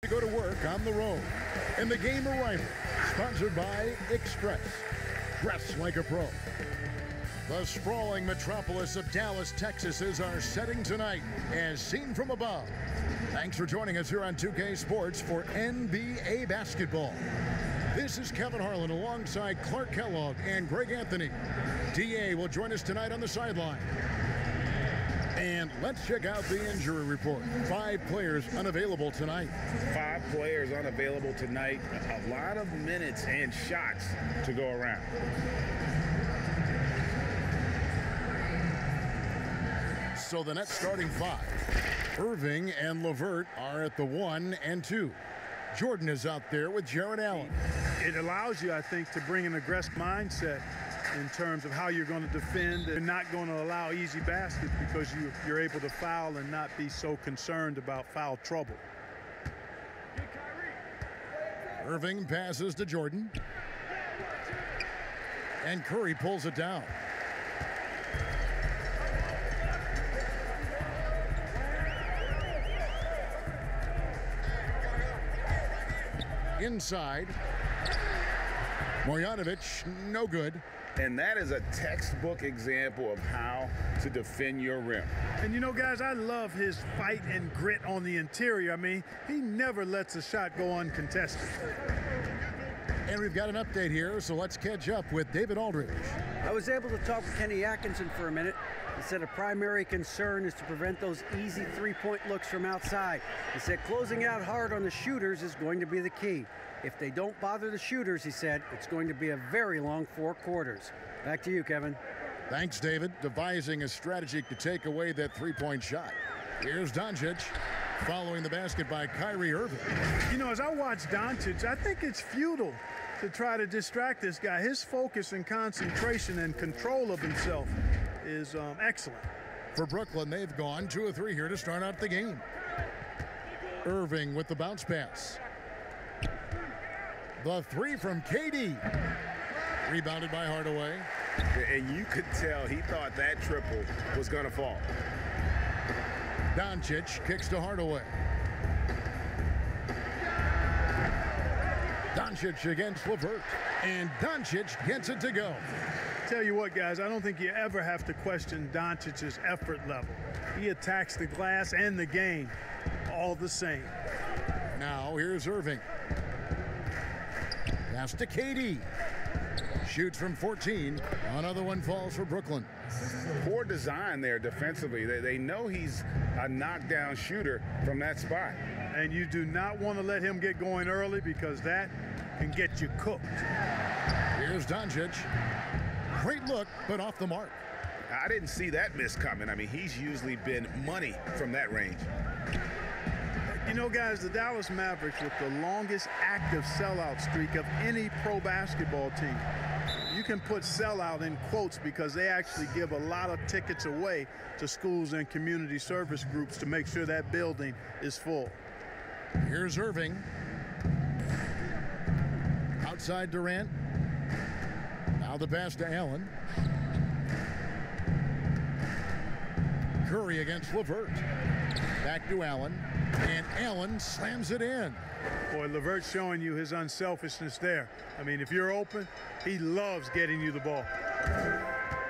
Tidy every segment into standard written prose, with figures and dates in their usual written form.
To go to work on the road. And the game arrival, sponsored by Express. Dress like a pro. The sprawling metropolis of Dallas, Texas is our setting tonight, as seen from above. Thanks for joining us here on 2K Sports for NBA basketball. This is Kevin Harlan alongside Clark Kellogg and Greg Anthony. DA will join us tonight on the sideline. And let's check out the injury report. 5 players unavailable tonight. 5 players unavailable tonight. A lot of minutes and shots to go around. So the Nets starting 5. Irving and LeVert are at the 1 and 2. Jordan is out there with Jarrett Allen. It allows you, I think, to bring an aggressive mindset in terms of how you're going to defend. You're not going to allow easy baskets because you're able to foul and not be so concerned about foul trouble. Irving passes to Jordan. And Curry pulls it down. Inside. Marjanovic, no good. And that is a textbook example of how to defend your rim. And you know, guys, I love his fight and grit on the interior. I mean, he never lets a shot go uncontested. And we've got an update here, so let's catch up with David Aldridge. I was able to talk with Kenny Atkinson for a minute. He said a primary concern is to prevent those easy three-point looks from outside. He said closing out hard on the shooters is going to be the key. If they don't bother the shooters, he said, it's going to be a very long 4 quarters. Back to you, Kevin. Thanks, David. Devising a strategy to take away that three-point shot. Here's Doncic, following the basket by Kyrie Irving. You know, as I watch Doncic, I think it's futile to try to distract this guy. His focus and concentration and control of himself is excellent. For Brooklyn, they've gone 2 of 3 here to start out the game. Irving with the bounce pass. The 3 from KD. Rebounded by Hardaway. And you could tell he thought that triple was going to fall. Doncic kicks to Hardaway. Doncic against LeVert. And Doncic gets it to go. Tell you what, guys, I don't think you ever have to question Doncic's effort level. He attacks the glass and the game all the same. Now here's Irving. Pass to KD. Shoots from 14. Another one falls for Brooklyn. Poor design there defensively. They know he's a knockdown shooter from that spot. And you do not want to let him get going early because that can get you cooked. Here's Doncic. Great look, but off the mark. I didn't see that miss coming. I mean, he's usually been money from that range. You know, guys, the Dallas Mavericks with the longest active sellout streak of any pro basketball team. You can put sellout in quotes because they actually give a lot of tickets away to schools and community service groups to make sure that building is full. Here's Irving. Outside Durant. Now the pass to Allen. Curry against LeVert. Back to Allen. And Allen slams it in. Boy, LeVert's showing you his unselfishness there. I mean, if you're open, he loves getting you the ball.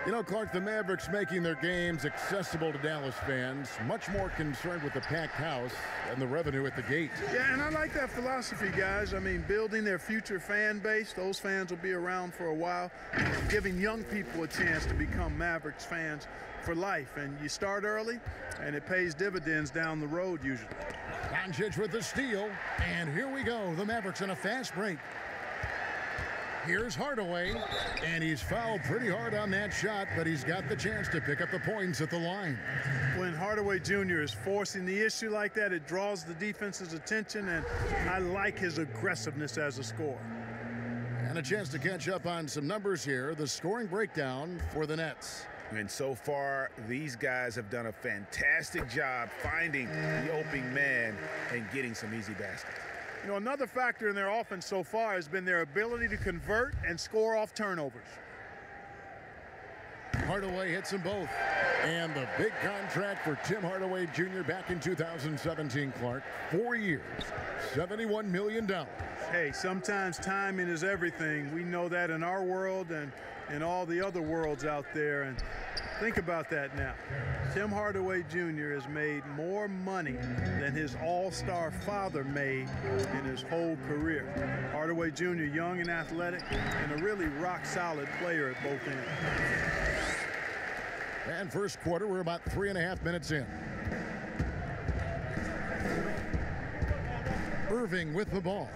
You know, Clark, the Mavericks making their games accessible to Dallas fans, much more concerned with the packed house and the revenue at the gate. Yeah, and I like that philosophy, guys. I mean, building their future fan base, those fans will be around for a while, giving young people a chance to become Mavericks fans for life. And you start early, and it pays dividends down the road usually. Doncic with the steal, and here we go. The Mavericks in a fast break. Here's Hardaway, and he's fouled pretty hard on that shot, but he's got the chance to pick up the points at the line. When Hardaway Jr. is forcing the issue like that, it draws the defense's attention, and I like his aggressiveness as a scorer. And a chance to catch up on some numbers here. The scoring breakdown for the Nets. And so far, these guys have done a fantastic job finding the opening man and getting some easy baskets. You know, another factor in their offense so far has been their ability to convert and score off turnovers. Hardaway hits them both. And the big contract for Tim Hardaway Jr. back in 2017, Clark. 4 years, $71 million. Hey, sometimes timing is everything. We know that in our world and in all the other worlds out there. And think about that now. Tim Hardaway Jr. has made more money than his all-star father made in his whole career. Hardaway Jr., young and athletic, and a really rock-solid player at both ends. And first quarter, we're about 3.5 minutes in. Irving with the ball.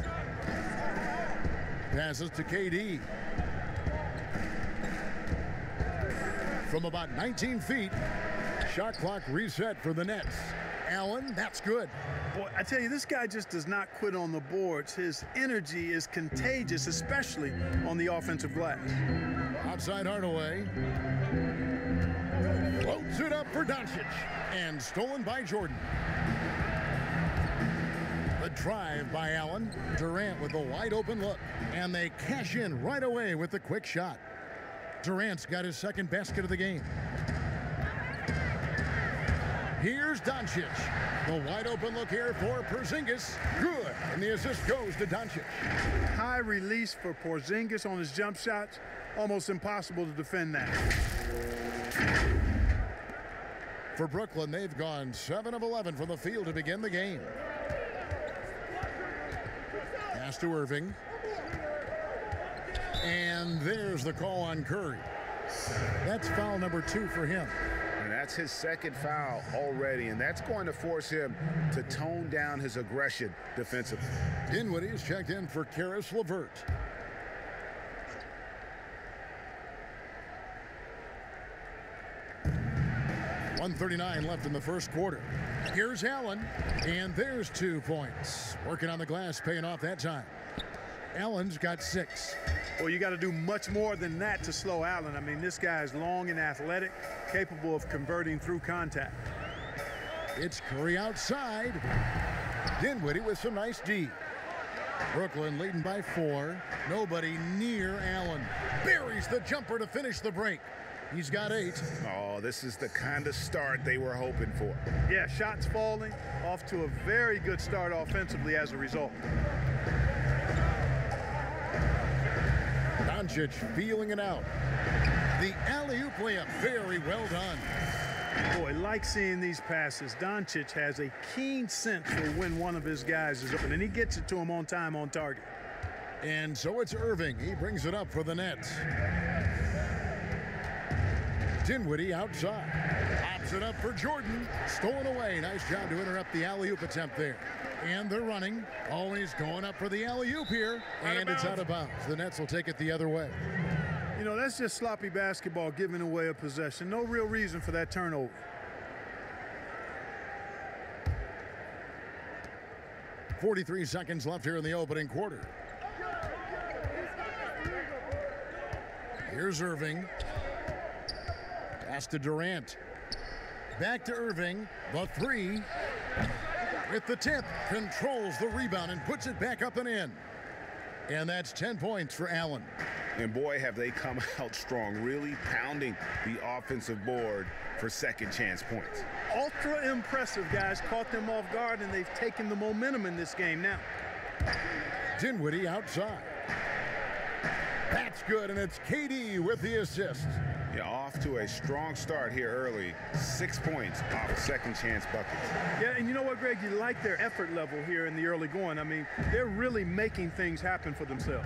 Passes to KD. From about 19 feet, shot clock reset for the Nets. Allen, that's good. Boy, I tell you, this guy just does not quit on the boards. His energy is contagious, especially on the offensive glass. Outside Hardaway. Floats it up for Doncic. And stolen by Jordan. The drive by Allen. Durant with a wide open look. And they cash in right away with the quick shot. Durant's got his second basket of the game. Here's Doncic. The wide open look here for Porzingis. Good. And the assist goes to Doncic. High release for Porzingis on his jump shots. Almost impossible to defend that. For Brooklyn, they've gone 7 of 11 from the field to begin the game. Pass to Irving. And there's the call on Curry. That's foul number 2 for him. And that's his second foul already, and that's going to force him to tone down his aggression defensively. Dinwiddie is checked in for Karis LeVert. .139 left in the first quarter. Here's Allen, and there's 2 points. Working on the glass, paying off that time. Allen's got 6. Well, you got to do much more than that to slow Allen. I mean, this guy is long and athletic, capable of converting through contact. It's Curry outside. Dinwiddie with some nice D. Brooklyn leading by 4. Nobody near Allen. Buries the jumper to finish the break. He's got 8. Oh, this is the kind of start they were hoping for. Yeah, shots falling, off to a very good start offensively as a result. Doncic feeling it out. The alley-oop layup, very well done. Boy, like seeing these passes. Doncic has a keen sense for when one of his guys is open, and he gets it to him on time, on target. And so it's Irving. He brings it up for the Nets. Dinwiddie outside. Pops it up for Jordan. Stolen away. Nice job to interrupt the alley-oop attempt there. And they're running. Always going up for the alley-oop here. And it's out of bounds. The Nets will take it the other way. You know, that's just sloppy basketball, giving away a possession. No real reason for that turnover. .43 seconds left here in the opening quarter. Here's Irving. Pass to Durant. Back to Irving. The 3. With the tip. Controls the rebound and puts it back up and in. And that's 10 points for Allen. And boy, have they come out strong, really pounding the offensive board for second chance points. Ultra impressive, guys. Caught them off guard, and they've taken the momentum in this game now. Dinwiddie outside. That's good, and it's KD with the assist. Yeah, off to a strong start here early. 6 points off second chance buckets. Yeah, and you know what, Greg? You like their effort level here in the early going. I mean, they're really making things happen for themselves.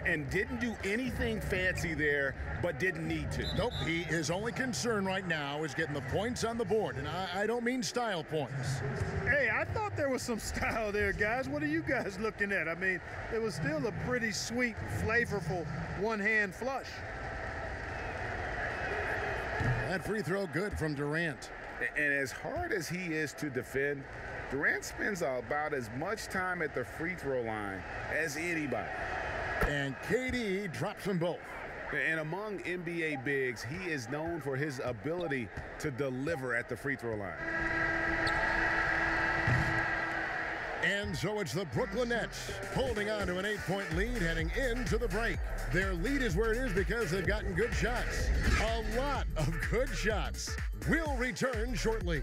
And didn't do anything fancy there, but didn't need to. Nope, his only concern right now is getting the points on the board, and I don't mean style points. Hey, I thought there was some style there, guys. What are you guys looking at? I mean, it was still a pretty sweet, flavorful one-hand flush. That free throw good from Durant. And as hard as he is to defend, Durant spends about as much time at the free throw line as anybody. And KD drops them both. And among NBA bigs, he is known for his ability to deliver at the free throw line. And so it's the Brooklyn Nets holding on to an 8-point lead heading into the break. Their lead is where it is because they've gotten good shots. A lot of good shots. We'll return shortly.